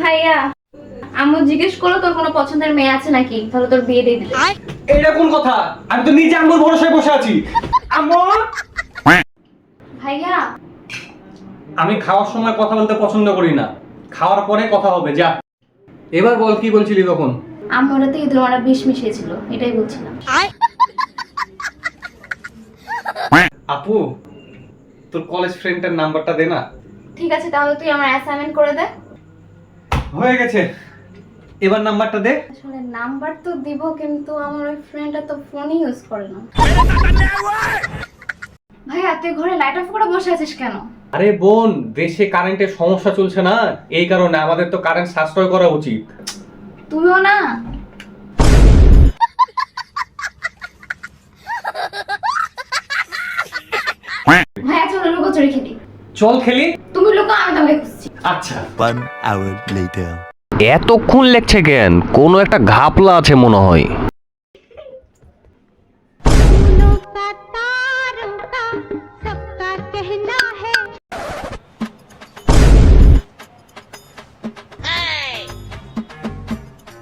ভাইয়া, আম্মু জিজ্ঞেস করলো তোর কোনো পছন্দের মেয়ে আছে নাকি, তাহলে তোর বিয়ে দিয়ে দিলে। এইটা কোন কথা? আমি তো নিজে আম্মুর ভরসায় বসে আছি। আম্মু, ভাইয়া আমি খাওয়ার সময় কথা বলতে পছন্দ করি না, খাওয়ার পরে কথা হবে। যা, এবার বল কি বলছিলি তখন? আম্মুর হাতে ইঁদুর মারা বিষ মিশিয়েছিল, এটাই বলছিলাম। আপু, তোর কলেজ ফ্রেন্ডের নাম্বারটা দে না। ঠিক আছে, তাহলে তুই আমার অ্যাসাইনমেন্ট করে দে। হয়ে গেছে, এবার নাম্বারটা দে। আসলে নাম্বার তো দিব, কিন্তু আমার ওই ফ্রেন্ডটা তো ফোনই ইউজ করে না। ভাইয়া, তুই ঘরে লাইট অফ করে বসে আছিস কেন? আরে বোন, দেশে কারেন্টের সমস্যা চলছে না, এই কারণে আমাদের তো কারেন্ট সাশ্রয় করা উচিত। তুইও না। ভাইয়া চলো লুকোচুরি খেলি। চল খেলি। তুমি লুকো, আমি তোমাকে খুঁজছি। আচ্ছা। 1 hour later. এতক্ষণ লেগছে কেন? কোনো একটা ঘাপলা আছে মনে হয়।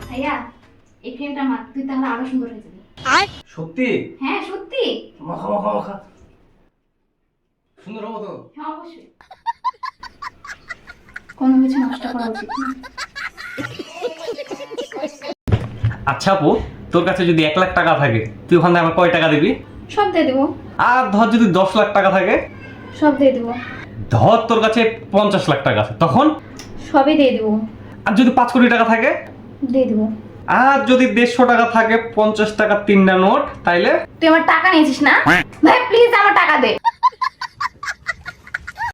ভাইয়া, এই ক্রিমটা মাখ, তুই তাহলে আরো সুন্দর হয়ে যাবি। সত্যি? হ্যাঁ সত্যি। মাখা মাখা মাখা, সুন্দর হবো তো? হ্যাঁ অবশ্যই। কোনো কিছু নষ্ট করা উচিত না। আচ্ছা আপু, তোর কাছে যদি 1 লাখ টাকা থাকে, তুই ওখানে আমার কয় টাকা দিবি? সব দিয়ে দেবো। আর ধর যদি 10 লাখ টাকা থাকে, সব দিয়ে দেবো। ধর তোর কাছে 50 লাখ টাকা আছে, তখন? সবই দিয়ে দেবো। আর যদি 5 কোটি টাকা থাকে? দিয়ে দেবো। আর যদি 150 টাকা থাকে, 50 টাকা 3টা নোট, তাইলে? তুই আমার টাকা নিয়েছিস না? ভাই প্লিজ আমার টাকা দে।